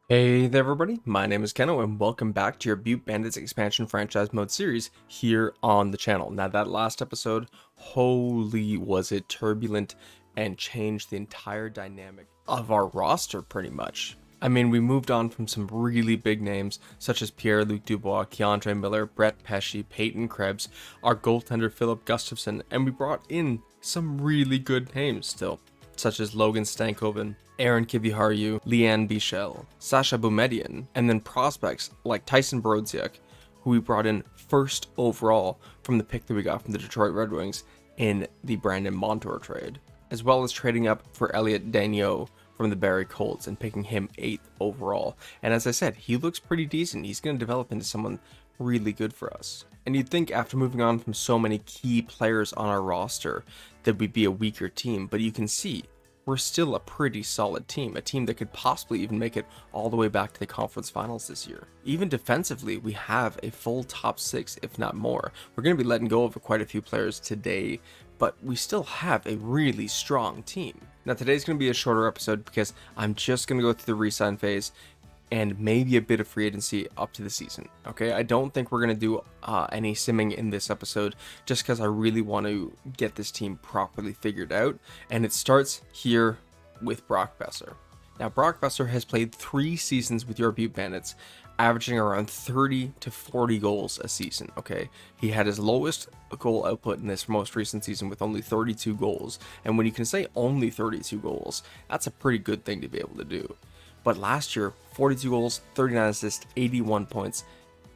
Hey there everybody, my name is Keno and welcome back to your Butte Bandits expansion franchise mode series here on the channel. Now that last episode, holy was it turbulent and changed the entire dynamic of our roster pretty much. I mean, we moved on from some really big names such as Pierre-Luc Dubois, Keandre Miller, Brett Pesce, Peyton Krebs, our goaltender Philip Gustafsson, and we brought in some really good names still, such as Logan Stankoven, Aaron Kiviharju, Leanne Bichel, Sasha Boumedian, and then prospects like Tyson Brodziak, who we brought in first overall from the pick that we got from the Detroit Red Wings in the Brandon Montour trade, as well as trading up for Elliot Daigneault from the Barrie Colts and picking him 8th overall. And as I said, he looks pretty decent. He's going to develop into someone really good for us. And you'd think after moving on from so many key players on our roster that we'd be a weaker team, but you can see we're still a pretty solid team, a team that could possibly even make it all the way back to the conference finals this year. Even defensively, we have a full top 6, if not more. We're going to be letting go of quite a few players today, but we still have a really strong team. Now today's going to be a shorter episode because I'm just going to go through the re-sign phase and maybe a bit of free agency up to the season. Okay, I don't think we're going to do any simming in this episode just because I really want to get this team properly figured out. And it starts here with Brock Boeser. Now, Brock Boeser has played 3 seasons with your Butte Bandits, averaging around 30 to 40 goals a season, okay? He had his lowest goal output in this most recent season with only 32 goals. And when you can say only 32 goals, that's a pretty good thing to be able to do. But last year, 42 goals, 39 assists, 81 points.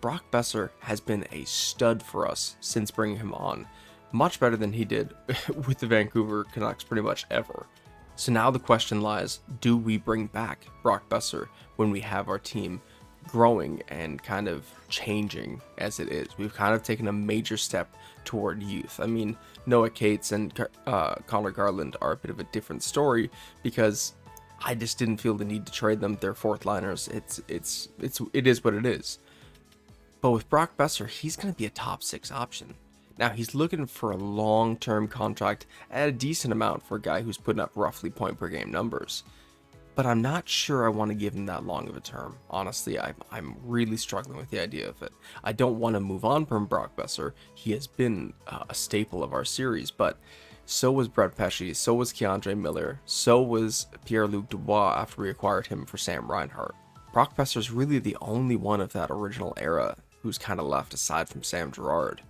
Brock Boeser has been a stud for us since bringing him on. Much better than he did with the Vancouver Canucks pretty much ever. So now the question lies, do we bring back Brock Boeser when we have our team growing and kind of changing as it is? We've kind of taken a major step toward youth. I mean, Noah Cates and Connor Garland are a bit of a different story because I just didn't feel the need to trade them. They're 4th liners. It is what it is. But with Brock Boeser, he's going to be a top 6 option. Now he's looking for a long-term contract at a decent amount for a guy who's putting up roughly point per game numbers. But I'm not sure I want to give him that long of a term. Honestly, I'm really struggling with the idea of it. I don't want to move on from Brock Boeser. He has been a staple of our series, but so was Brett Pesce, so was Keandre Miller, so was Pierre-Luc Dubois after we acquired him for Sam Reinhart. Brock Boeser's really the only one of that original era who's kind of left aside from Sam Girard,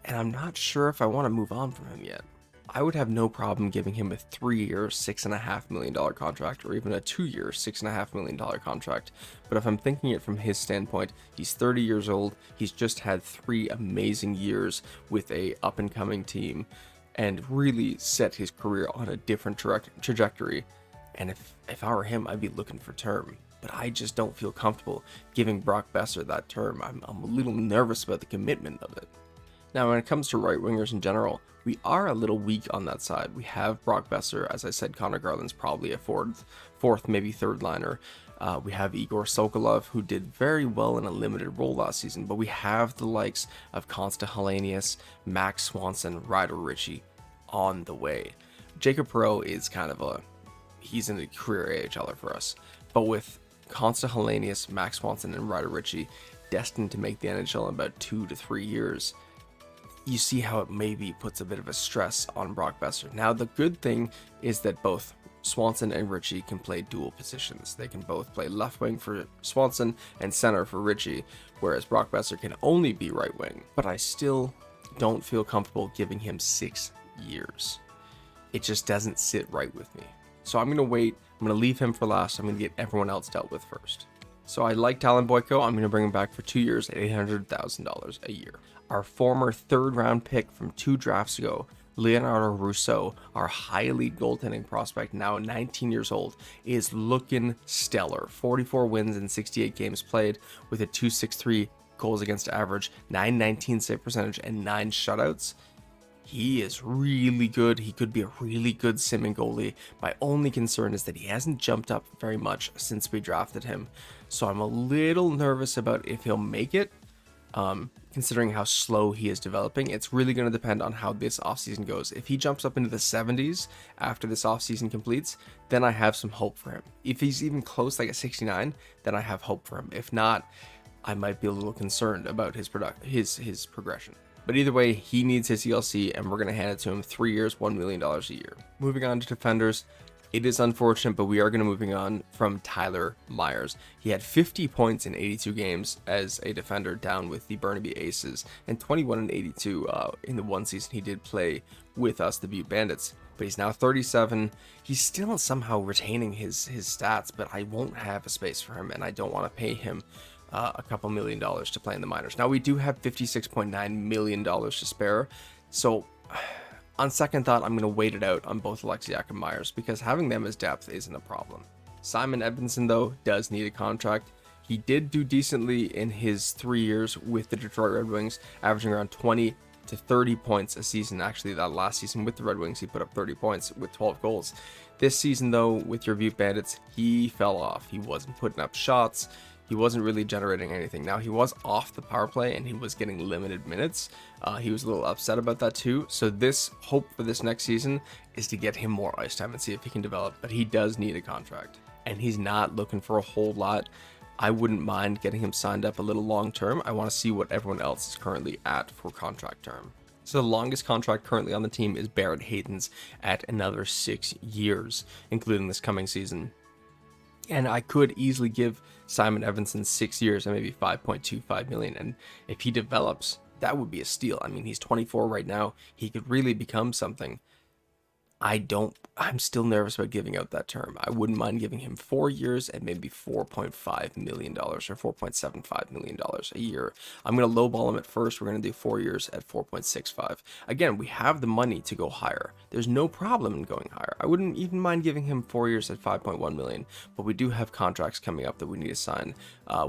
and I'm not sure if I want to move on from him yet. I would have no problem giving him a 3-year, $6.5 million contract, or even a 2-year, $6.5 million contract. But if I'm thinking it from his standpoint, he's 30 years old, he's just had 3 amazing years with a up-and-coming team, and really set his career on a different trajectory. And if I were him, I'd be looking for term. But I just don't feel comfortable giving Brock Boeser that term. I'm a little nervous about the commitment of it. Now, when it comes to right wingers in general, we are a little weak on that side. We have Brock Boeser, as I said, Connor Garland's probably a fourth, maybe 3rd liner. We have Igor Sokolov, who did very well in a limited role last season, but we have the likes of Consta Hellenius, Max Swanson, Ryder Ritchie on the way. Jacob Perreault is kind of he's in a career AHLer for us, but with Consta Hellenius, Max Swanson, and Ryder Ritchie destined to make the NHL in about 2 to 3 years, you see how it maybe puts a bit of a stress on Brock Boeser. Now, the good thing is that both Swanson and Ritchie can play dual positions. They can both play left wing for Swanson and center for Ritchie, whereas Brock Boeser can only be right wing. But I still don't feel comfortable giving him 6 years. It just doesn't sit right with me. So I'm going to wait. I'm going to leave him for last. I'm going to get everyone else dealt with first. So I like Talon Boyko. I'm going to bring him back for 2 years at $800,000 a year. Our former 3rd round pick from 2 drafts ago, Leonardo Rousseau, our high elite goaltending prospect, now 19 years old, is looking stellar. 44 wins in 68 games played with a .263 goals against average, .919 save percentage, and 9 shutouts. He is really good. He could be a really good simming goalie. My only concern is that he hasn't jumped up very much since we drafted him. So I'm a little nervous about if he'll make it, considering how slow he is developing. It's really going to depend on how this offseason goes. If he jumps up into the 70s after this offseason completes, then I have some hope for him. If he's even close, like a 69, then I have hope for him. If not, I might be a little concerned about his progression. But either way, he needs his ELC, and we're going to hand it to him. 3 years, $1 million a year. Moving on to defenders. It is unfortunate, but we are going to moving on from Tyler Myers. He had 50 points in 82 games as a defender down with the Burnaby Aces, and 21 in 82 in the one season he did play with us, the Butte Bandits. But he's now 37. He's still somehow retaining his stats, but I won't have a space for him, and I don't want to pay him a couple $1 million to play in the minors. Now we do have $56.9 million to spare, so on second thought, I'm going to wait it out on both Alexiak and Myers because having them as depth isn't a problem. Simon Edvinsson, though, does need a contract. He did do decently in his 3 years with the Detroit Red Wings, averaging around 20 to 30 points a season. Actually, that last season with the Red Wings, he put up 30 points with 12 goals. This season, though, with your Butte Bandits, he fell off. He wasn't putting up shots. He wasn't really generating anything. Now, he was off the power play and he was getting limited minutes. He was a little upset about that too. So this hope for this next season is to get him more ice time and see if he can develop. But he does need a contract. And he's not looking for a whole lot. I wouldn't mind getting him signed up a little long term. I want to see what everyone else is currently at for contract term. So the longest contract currently on the team is Barrett Hayton's at another 6 years, including this coming season. And I could easily give Simon Edvinsson 6 years and maybe $5.25 million. And if he develops, that would be a steal. I mean, he's 24 right now. He could really become something. I'm still nervous about giving out that term. I wouldn't mind giving him 4 years and maybe $4.5 million or $4.75 million a year. I'm going to lowball him at first. We're going to do 4 years at 4.65. Again, we have the money to go higher. There's no problem in going higher. I wouldn't even mind giving him 4 years at 5.1 million, but we do have contracts coming up that we need to sign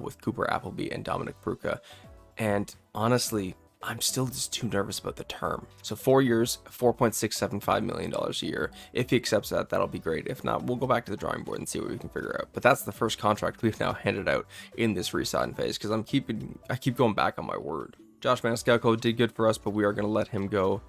with Cooper Appleby and Dominic Pruka. And honestly, I'm still just too nervous about the term. So 4 years, $4.675 million a year. If he accepts that, that'll be great. If not, we'll go back to the drawing board and see what we can figure out. But that's the first contract we've now handed out in this re-sign phase because I keep going back on my word. Josh Maniscalco did good for us, but we are going to let him go.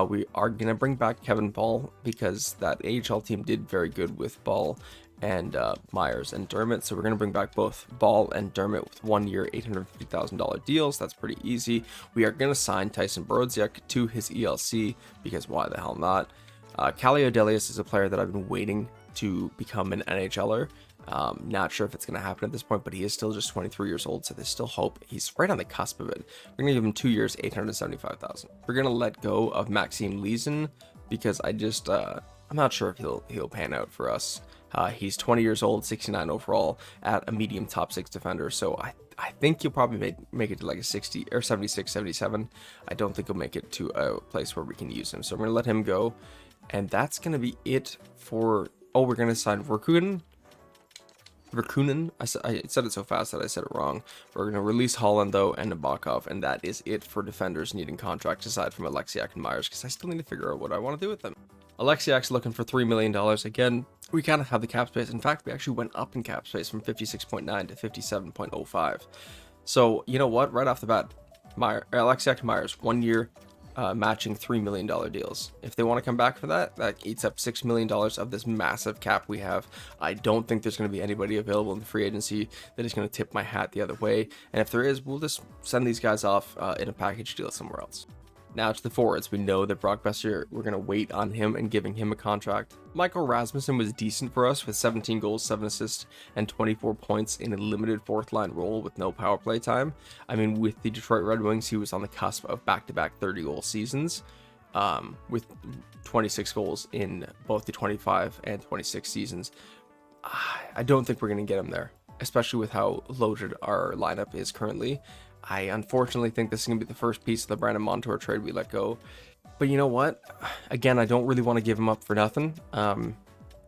We are going to bring back Kevin Ball because that AHL team did very good with Ball and Myers and Dermott. So we're going to bring back both Ball and Dermott with 1 year, $850,000 deals. That's pretty easy. We are going to sign Tyson Brodziak to his ELC because why the hell not? Kallio Delius is a player that I've been waiting to become an NHLer. Not sure if it's going to happen at this point, but he is still just 23 years old, so there's still hope. He's right on the cusp of it. We're going to give him 2 years, $875,000. We're going to let go of Maxime Leeson because I'm not sure if he'll pan out for us. He's 20 years old, 69 overall at a medium top 6 defender. So I think he'll probably make it to like a 60 or 76, 77. I don't think he'll make it to a place where we can use him. So I'm going to let him go. And that's going to be it for, we're going to sign Verkunen. I said it so fast that I said it wrong. We're going to release Holland, though, and Nabokov, and that is it for defenders needing contracts aside from Alexiak and Myers, because I still need to figure out what I want to do with them. Alexiak's looking for $3 million. Again, we kind of have the cap space. In fact, we actually went up in cap space from 56.9 to 57.05. So, you know what? Right off the bat, Alexiak and Myers, 1 year, matching $3 million deals. If they want to come back for that, that eats up $6 million of this massive cap we have. I don't think there's going to be anybody available in the free agency that is going to tip my hat the other way. And if there is, we'll just send these guys off in a package deal somewhere else. Now to the forwards, we know that Brock Boeser, we're going to wait on him and giving him a contract. Michael Rasmussen was decent for us with 17 goals, 7 assists, and 24 points in a limited fourth line role with no power play time. I mean, with the Detroit Red Wings, he was on the cusp of back-to-back 30-goal seasons with 26 goals in both the 25 and 26 seasons. I don't think we're going to get him there, especially with how loaded our lineup is currently. I unfortunately think this is going to be the first piece of the Brandon Montour trade we let go. But you know what? Again, I don't really want to give him up for nothing.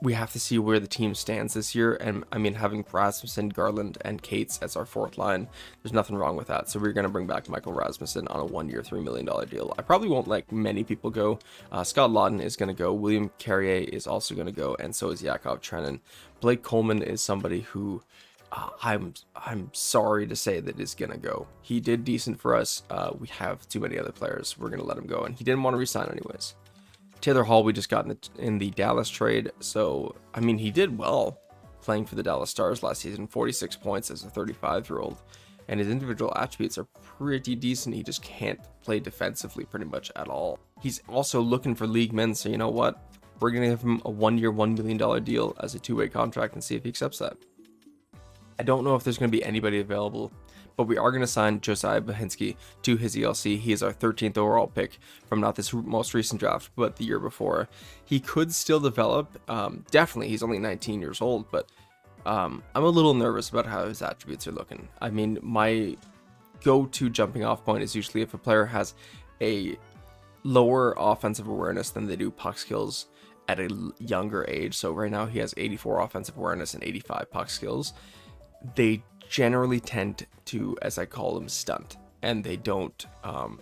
We have to see where the team stands this year. And I mean, having Rasmussen, Garland, and Cates as our fourth line, there's nothing wrong with that. So we're going to bring back Michael Rasmussen on a 1 year, $3 million deal. I probably won't let many people go. Scott Lawton is going to go. William Carrier is also going to go. And so is Yakov Trenin. Blake Coleman is somebody who I'm sorry to say that is gonna go. He did decent for us. We have too many other players. We're gonna let him go, and he didn't want to resign anyways. Taylor Hall, we just got in the Dallas trade, so I mean he did well playing for the Dallas Stars last season. 46 points as a 35-year-old, and his individual attributes are pretty decent. He just can't play defensively pretty much at all. He's also looking for league men, so you know what? We're gonna give him a 1-year, $1 million deal as a 2-way contract and see if he accepts that. I don't know if there's going to be anybody available, but we are going to sign Josiah Bahinski to his ELC. He is our 13th overall pick from not this most recent draft, but the year before. He could still develop. Definitely, he's only 19 years old, but I'm a little nervous about how his attributes are looking. I mean, my go-to jumping off point is usually if a player has a lower offensive awareness than they do puck skills at a younger age. So right now he has 84 offensive awareness and 85 puck skills. They generally tend to, as I call them, stunt, and they don't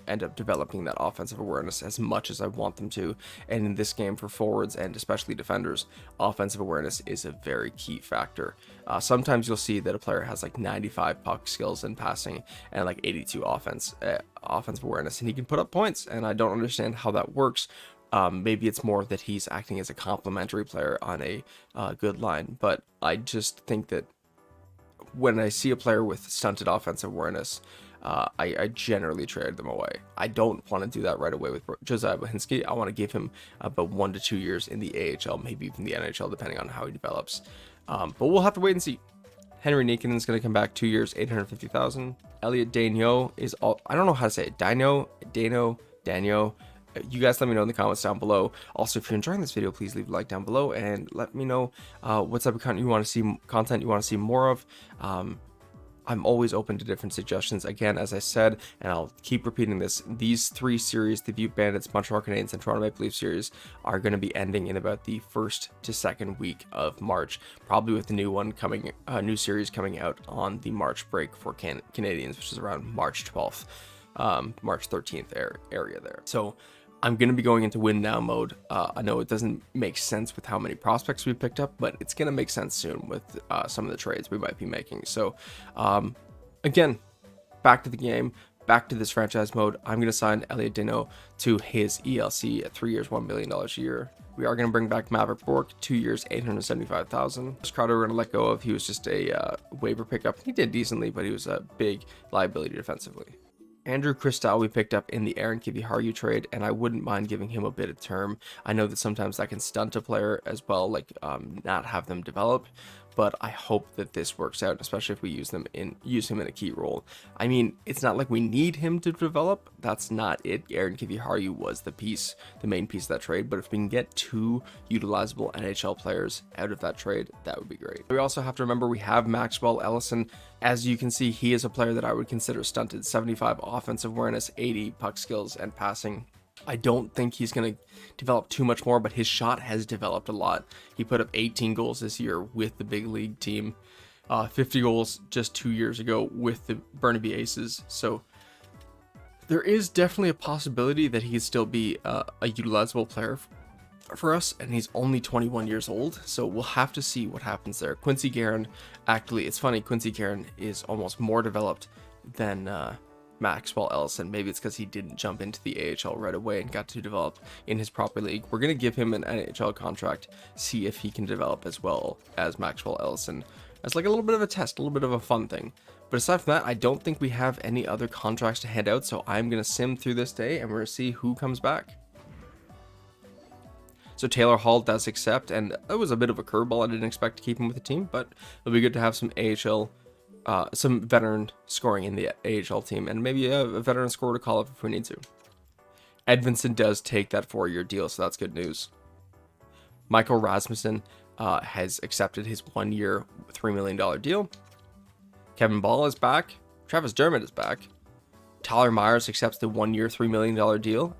end up developing that offensive awareness as much as I want them to. And in this game, for forwards and especially defenders, offensive awareness is a very key factor. Sometimes you'll see that a player has like 95 puck skills in passing and like 82 offensive awareness, and he can put up points, and I don't understand how that works. Maybe it's more that he's acting as a complementary player on a good line, but I just think that when I see a player with stunted offensive awareness, I generally trade them away. I don't want to do that right away with Josiah Bahinski. I want to give him about 1 to 2 years in the AHL, maybe even the NHL, depending on how he develops. But we'll have to wait and see. Henry Niikanen is going to come back 2 years, $850,000. Elliot Daigneault is all, I don't know how to say it. Dano. You guys let me know in the comments down below. Also, if you're enjoying this video, please leave a like down below and let me know what type of content you want to see more of. I'm always open to different suggestions. Again, as I said, and I'll keep repeating this, these 3 series, the Butte Bandits, Montreal Canadiens, and Toronto Maple Leafs series, are going to be ending in about the 1st to 2nd week of March, probably with the new series coming out on the March break for Canadians, which is around March 12th, March 13th area there. So I'm going to be going into win now mode. I know it doesn't make sense with how many prospects we picked up, but it's going to make sense soon with some of the trades we might be making. So again, back to the game, back to this franchise mode. I'm going to sign Elliot Daigneault to his ELC at 3 years, $1 million a year. We are going to bring back Maverick Bourque, 2 years, $875,000. This Crowder we're going to let go of. He was just a waiver pickup. He did decently, but he was a big liability defensively. Andrew Cristal we picked up in the Aaron Kiviharju trade, and I wouldn't mind giving him a bit of term. I know that sometimes that can stunt a player as well, like not have them develop, but I hope that this works out, especially if we use him in a key role. I mean, it's not like we need him to develop. That's not it. Aaron Kiviharju was the main piece of that trade, but if we can get 2 utilizable NHL players out of that trade, that would be great. We also have to remember we have Maxwell Ellison. As you can see, he is a player that I would consider stunted. 75 offensive awareness, 80 puck skills and passing. I don't think he's going to develop too much more, but his shot has developed a lot. He put up 18 goals this year with the big league team, 50 goals just 2 years ago with the Burnaby Aces. So there is definitely a possibility that he could still be a utilizable player for us, and he's only 21 years old, so we'll have to see what happens there. Quincy Guerin, actually, it's funny, Quincy Guerin is almost more developed than Maxwell Ellison. Maybe it's because he didn't jump into the AHL right away and got to develop in his proper league. We're going to give him an NHL contract, see if he can develop as well as Maxwell Ellison. That's like a little bit of a test, a little bit of a fun thing. But aside from that, I don't think we have any other contracts to hand out, so I'm going to sim through this day and we're going to see who comes back. So Taylor Hall does accept, and it was a bit of a curveball. I didn't expect to keep him with the team, but it'll be good to have some AHL, some veteran scoring in the AHL team, and maybe a veteran scorer to call up if we need to. Edvinsson does take that 4-year deal, so that's good news. Michael Rasmussen has accepted his 1-year, $3 million deal. Kevin Ball is back. Travis Dermott is back. Tyler Myers accepts the 1-year, $3 million deal.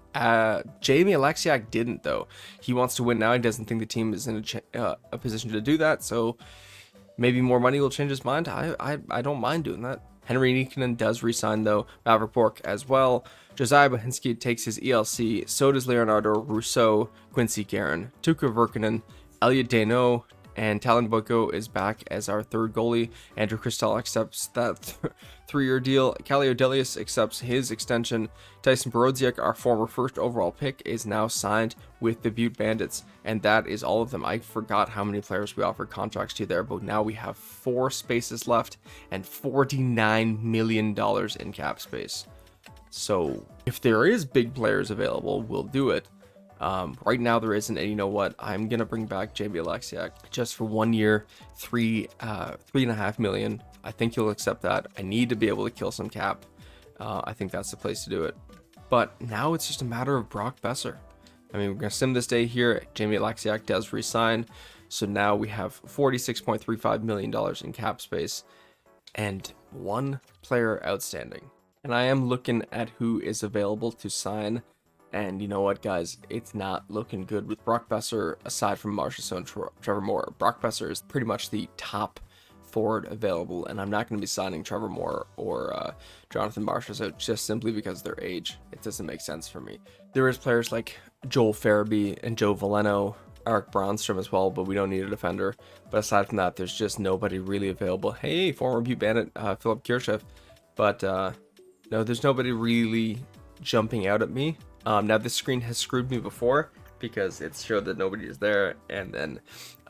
Jamie Alexiak didn't, though. He wants to win now. He doesn't think the team is in a position to do that, so maybe more money will change his mind. I don't mind doing that. Henry Niikanen does resign, though. Maverick Bourque as well. Josiah Bahinski takes his ELC. So does Leonardo Rousseau, Quincy Guerin, Tuukka Virkkunen, Elliot Daigneault, and Talon Boko is back as our third goalie. Andrew Cristal accepts that 3-year deal. Kallio Delius accepts his extension. Tyson Borodziak, our former first overall pick, is now signed with the Butte Bandits, and that is all of them. I forgot how many players we offered contracts to there, but now we have 4 spaces left and $49 million in cap space. So if there is big players available, we'll do it. Right now there isn't, and you know what? I'm gonna bring back JB Alexiak just for 1 year, $3.5 million. I think you'll accept that. I need to be able to kill some cap. I think that's the place to do it. But now it's just a matter of Brock Boeser. I mean, we're gonna sim this day here. Jamie Alexiak does resign, so now we have $46.35 million in cap space and 1 player outstanding. And I am looking at who is available to sign. And you know what, guys? It's not looking good with Brock Boeser, aside from Marchessault and Trevor Moore. Brock Boeser is pretty much the top forward available, and I'm not going to be signing Trevor Moore or Jonathan Marchessault just simply because of their age. It doesn't make sense for me. There is players like Joel Farabee and Joe Veleno, Eric Braunstrom as well, but we don't need a defender. But aside from that, there's just nobody really available. Hey, former Butte Bandit Philip Kirchhoff. But no, there's nobody really jumping out at me. Now this screen has screwed me before because it showed that nobody is there, and then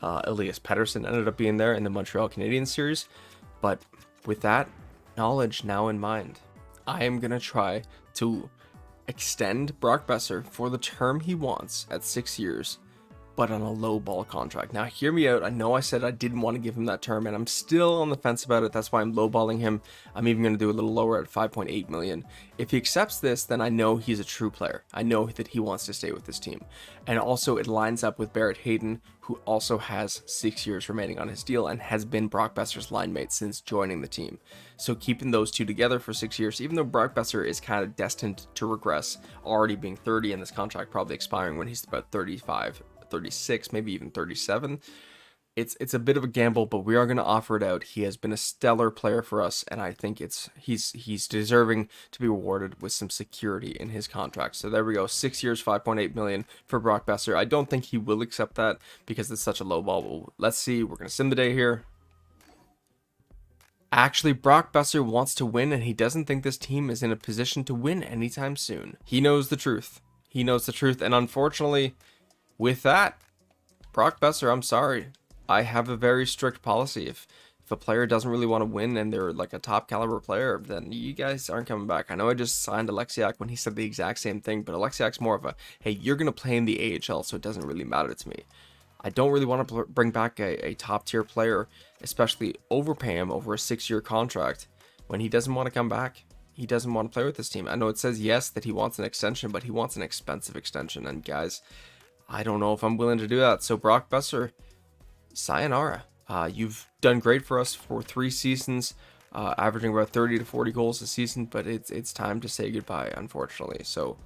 Elias Pettersson ended up being there in the Montreal Canadiens series. But with that knowledge now in mind, I am going to try to extend Brock Boeser for the term he wants at 6 years, but on a low ball contract. Now hear me out. I know I said I didn't want to give him that term, and I'm still on the fence about it. That's why I'm lowballing him. I'm even going to do a little lower at 5.8 million. If he accepts this, then I know he's a true player. I know that he wants to stay with this team. And also it lines up with Barrett Hayton, who also has 6 years remaining on his deal and has been Brock Boeser's line mate since joining the team. So keeping those two together for 6 years, even though Brock Boeser is kind of destined to regress, already being 30 and this contract probably expiring when he's about 35, 36, maybe even 37. It's a bit of a gamble, but we are going to offer it out. He has been a stellar player for us, and I think he's deserving to be rewarded with some security in his contract. So there we go, 6 years, 5.8 million for Brock Boeser. I don't think he will accept that because it's such a low ball. Let's see. We're going to sim the day here. Actually, Brock Boeser wants to win, and he doesn't think this team is in a position to win anytime soon. He knows the truth. He knows the truth, and unfortunately, with that, Brock Boeser, I'm sorry. I have a very strict policy. If a player doesn't really want to win and they're like a top caliber player, then you guys aren't coming back. I know I just signed Alexiak when he said the exact same thing, but Alexiak's more of a, hey, you're going to play in the AHL, so it doesn't really matter to me. I don't really want to bring back a top tier player, especially overpay him over a 6-year contract when he doesn't want to come back. He doesn't want to play with this team. I know it says yes that he wants an extension, but he wants an expensive extension. And guys, I don't know if I'm willing to do that. So Brock Boeser, sayonara. You've done great for us for 3 seasons, averaging about 30 to 40 goals a season, but it's time to say goodbye, unfortunately. So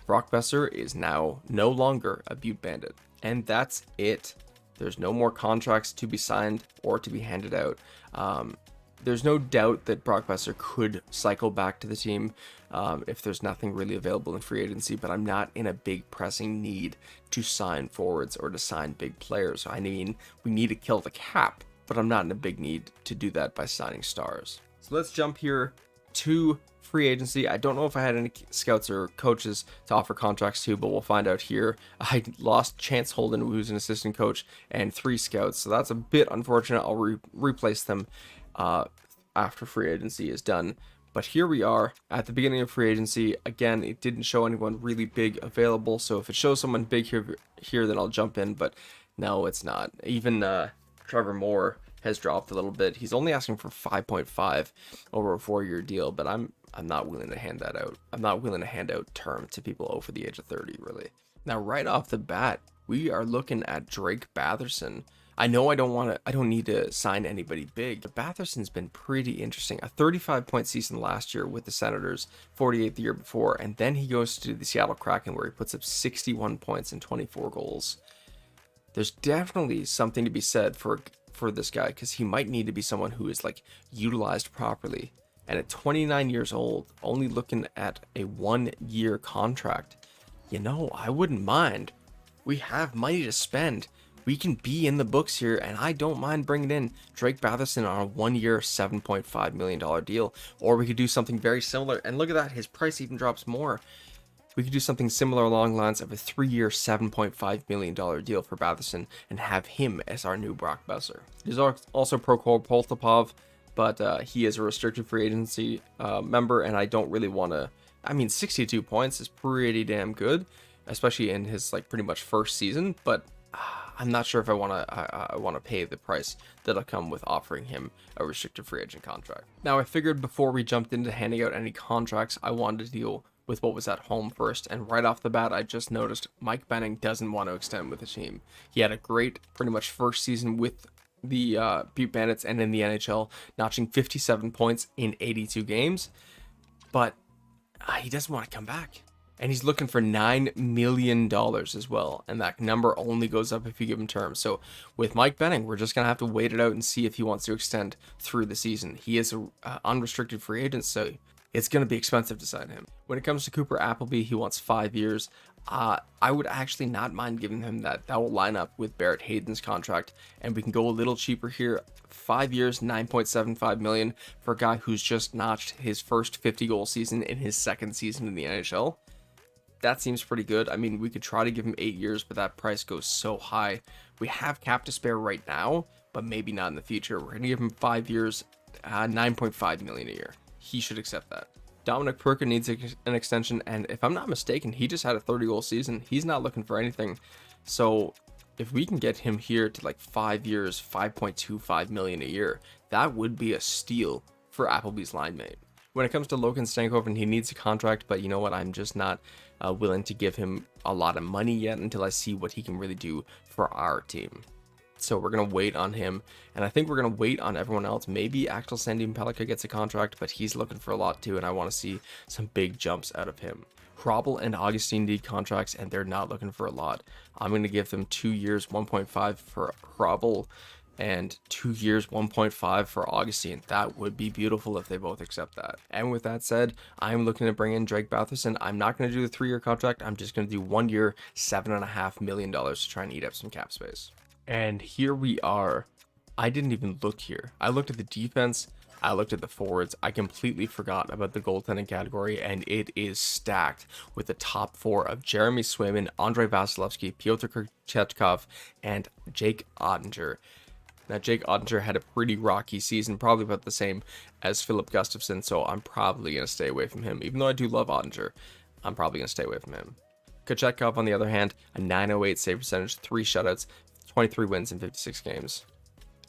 Brock Boeser is now no longer a Butte Bandit. And that's it. There's no more contracts to be signed or to be handed out. There's no doubt that Brock Boeser could cycle back to the team if there's nothing really available in free agency, but I'm not in a big pressing need to sign forwards or to sign big players. I mean, we need to kill the cap, but I'm not in a big need to do that by signing stars. So let's jump here to free agency. I don't know if I had any scouts or coaches to offer contracts to, but we'll find out here. I lost Chance Holden, who's an assistant coach, and 3 scouts, so that's a bit unfortunate. I'll replace them after free agency is done. But here we are at the beginning of free agency. Again, it didn't show anyone really big available, so if it shows someone big here, then I'll jump in, but no, it's not. Even Trevor Moore has dropped a little bit. He's only asking for 5.5 over a 4-year deal, but I'm not willing to hand that out. I'm not willing to hand out term to people over the age of 30, really. Now, right off the bat, we are looking at Drake Batherson. I know I don't need to sign anybody big, but Batherson's been pretty interesting. A 35-point season last year with the Senators, 48 the year before, and then he goes to the Seattle Kraken where he puts up 61 points and 24 goals. There's definitely something to be said for this guy, because he might need to be someone who is like utilized properly. And at 29 years old, only looking at a 1-year contract, you know, I wouldn't mind. We have money to spend. we can be in the books here, and I don't mind bringing in Drake Batherson on a 1-year, $7.5 million deal. Or we could do something very similar, and look at that, his price even drops more. We could do something similar along the lines of a 3-year, $7.5 million deal for Batherson and have him as our new Brock Besser. There's also Prokhor Poltapov, but he is a restricted free agency member, and I don't really want to. I mean, 62 points is pretty damn good, especially in his like pretty much first season. But I'm not sure if I want to pay the price that'll come with offering him a restricted free agent contract. Now, I figured before we jumped into handing out any contracts, I wanted to deal with what was at home first, and right off the bat, I just noticed Mike Benning doesn't want to extend with the team. He had a great, pretty much first season with the Butte Bandits and in the NHL, notching 57 points in 82 games, but he doesn't want to come back. And he's looking for $9 million as well, and that number only goes up if you give him terms. So with Mike Benning, we're just going to have to wait it out and see if he wants to extend through the season. He is an unrestricted free agent, so it's going to be expensive to sign him. When it comes to Cooper Appleby, he wants 5 years. I would actually not mind giving him that. That will line up with Barrett Hayden's contract, and we can go a little cheaper here. 5 years, $9.75 million for a guy who's just notched his first 50-goal season in his second season in the NHL. That seems pretty good. I mean, we could try to give him 8 years, but that price goes so high. We have cap to spare right now, but maybe not in the future. We're going to give him 5 years, $9.5 million a year. He should accept that. Dominic Perkin needs an extension, and if I'm not mistaken, he just had a 30-goal season. He's not looking for anything. So if we can get him here to like 5 years, $5.25 million a year, that would be a steal for Appleby's line mate. When it comes to Logan Stankoven, he needs a contract, but you know what? I'm just not willing to give him a lot of money yet until I see what he can really do for our team. So we're going to wait on him, and I think we're going to wait on everyone else. Maybe Axel Sandin Pellikka gets a contract, but he's looking for a lot too, and I want to see some big jumps out of him. Hrabal and Augustine need contracts, and they're not looking for a lot. I'm going to give them 2 years, 1.5 for Hrabal, and 2 years, 1.5 for Augustine. That would be beautiful if they both accept that. And with that said, I'm looking to bring in Drake Batherson. I'm not going to do the 3-year contract. I'm just going to do 1 year, $7.5 million to try and eat up some cap space. And here we are. I didn't even look here. I looked at the defense. I looked at the forwards. I completely forgot about the goaltending category, and it is stacked with the top 4 of Jeremy Swayman, Andrei Vasilevsky, Pyotr Kochetkov, and Jake Ottinger. Now, Jake Ottinger had a pretty rocky season, probably about the same as Philip Gustafsson, so I'm probably going to stay away from him. Even though I do love Ottinger, I'm probably going to stay away from him. Kochetkov, on the other hand, a .908 save percentage, 3 shutouts, 23 wins in 56 games.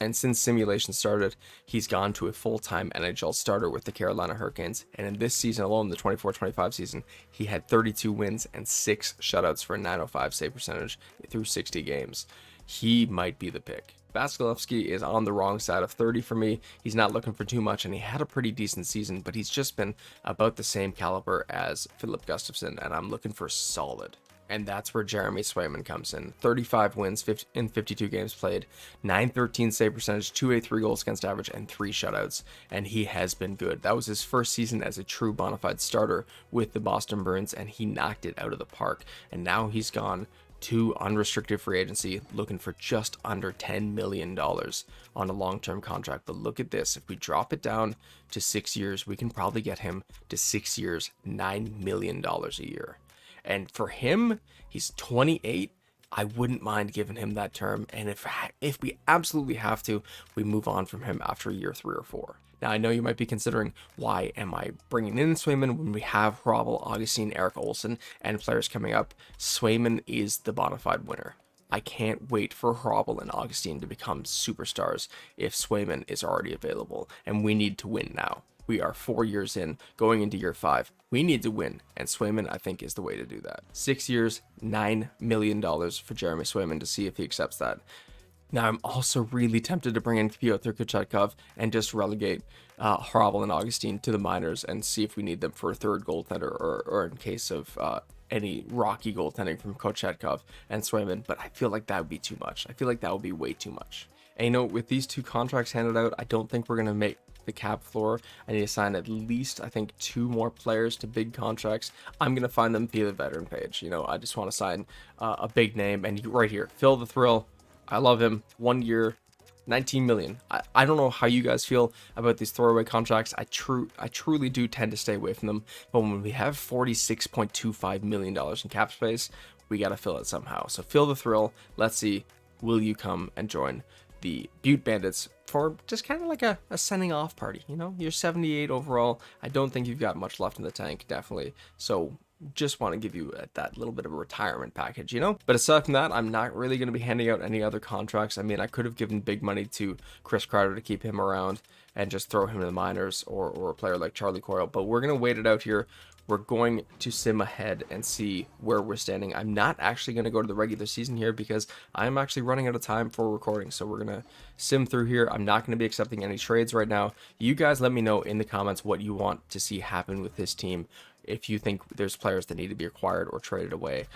And since simulation started, he's gone to a full-time NHL starter with the Carolina Hurricanes. And in this season alone, the 24-25 season, he had 32 wins and 6 shutouts for a .905 save percentage through 60 games. He might be the pick. Vasilevsky is on the wrong side of 30 for me. He's not looking for too much, and he had a pretty decent season, but he's just been about the same caliber as Philip Gustafsson, and I'm looking for solid. And that's where Jeremy Swayman comes in. 35 wins in 52 games played, .913 save percentage, .283 goals against average, and 3 shutouts. And he has been good. That was his first season as a true bona fide starter with the Boston Bruins, and he knocked it out of the park. And now he's gone to unrestricted free agency, looking for just under $10 million on a long-term contract. But look at this. If we drop it down to 6 years, we can probably get him to 6 years, $9 million a year. And for him, he's 28. I wouldn't mind giving him that term. And if we absolutely have to, we move on from him after year 3 or 4. Now, I know you might be considering, why am I bringing in Swayman when we have Hrabal, Augustine, Eric Olson, and players coming up? Swayman is the bona fide winner. I can't wait for Hrabal and Augustine to become superstars if Swayman is already available. And we need to win now. We are 4 years in, going into year 5. We need to win, and Swayman, I think, is the way to do that. 6 years, $9 million for Jeremy Swayman to see if he accepts that. Now, I'm also really tempted to bring in Pyotr Kochetkov and just relegate Hrabal and Augustine to the minors and see if we need them for a third goaltender or in case of any rocky goaltending from Kochetkov and Swayman, but I feel like that would be too much. I feel like that would be way too much. And you know, with these 2 contracts handed out, I don't think we're going to make the cap floor. I need to sign at least, I think, 2 more players to big contracts. I'm going to find them via the veteran page. You know, I just want to sign a big name, and right here, Phil the Thrill, I love him. 1 year, 19 million. I don't know how you guys feel about these throwaway contracts. I truly do tend to stay away from them. But when we have $46.25 million in cap space, we got to fill it somehow. So feel the thrill. Let's see, will you come and join the Butte Bandits for just kind of like a sending off party? You know, you're 78 overall. I don't think you've got much left in the tank, definitely. So just want to give you that little bit of a retirement package, you know? But aside from that, I'm not really going to be handing out any other contracts. I mean, I could have given big money to Chris Kreider to keep him around and just throw him in the minors, or a player like Charlie Coyle, but we're going to wait it out here. We're going to sim ahead and see where we're standing. I'm not actually going to go to the regular season here because I'm actually running out of time for recording. So we're going to sim through here. I'm not going to be accepting any trades right now. You guys let me know in the comments what you want to see happen with this team. If you think there's players that need to be acquired or traded away.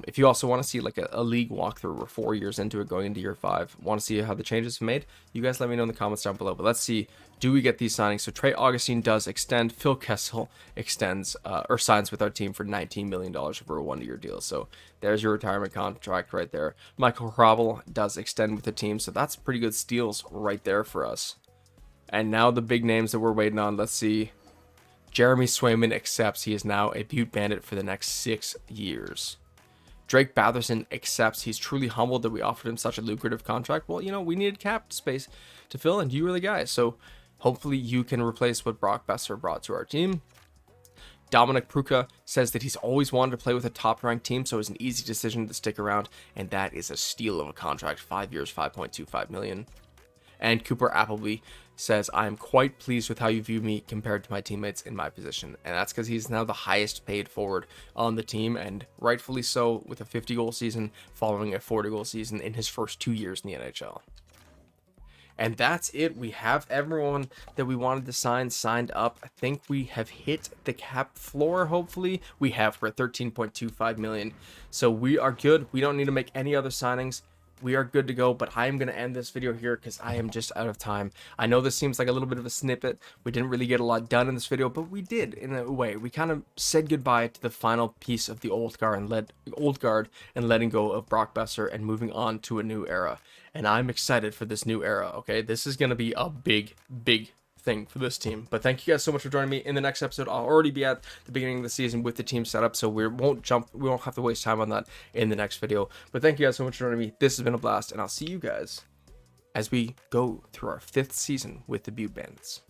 If you also want to see like a league walkthrough, we're 4 years into it, going into year 5, want to see how the changes have made, you guys let me know in the comments down below. But let's see, do we get these signings? So Trey Augustine does extend. Phil Kessel extends or signs with our team for $19 million over a 1-year deal. So there's your retirement contract right there. Michael Hrabel does extend with the team, so that's pretty good steals right there for us. And now the big names that we're waiting on. Let's see. Jeremy Swayman accepts. He is now a Butte Bandit for the next 6 years. Drake Batherson accepts. He's truly humbled that we offered him such a lucrative contract. Well, you know, we needed cap space to fill, and you were the guy. So hopefully you can replace what Brock Besser brought to our team. Dominic Pruka says that he's always wanted to play with a top-ranked team, so it's an easy decision to stick around, and that is a steal of a contract. 5 years, $5.25 million. And Cooper Appleby says, I am quite pleased with how you view me compared to my teammates in my position. And that's because he's now the highest paid forward on the team, and rightfully so, with a 50-goal season following a 40-goal season in his first 2 years in the NHL. And that's it. We have everyone that we wanted to sign signed up. I think we have hit the cap floor, hopefully. We have for $13.25 million. So we are good. We don't need to make any other signings. We are good to go, but I am going to end this video here because I am just out of time. I know this seems like a little bit of a snippet. We didn't really get a lot done in this video, but we did in a way. We kind of said goodbye to the final piece of the old guard and letting go of Brock Besser and moving on to a new era. And I'm excited for this new era, okay? This is going to be a big thing for this team. But thank you guys so much for joining me. In the next episode, I'll already be at the beginning of the season with the team set up, so we won't have to waste time on that in the next video. But thank you guys so much for joining me. This has been a blast, and I'll see you guys as we go through our 5th season with the Butte Bandits.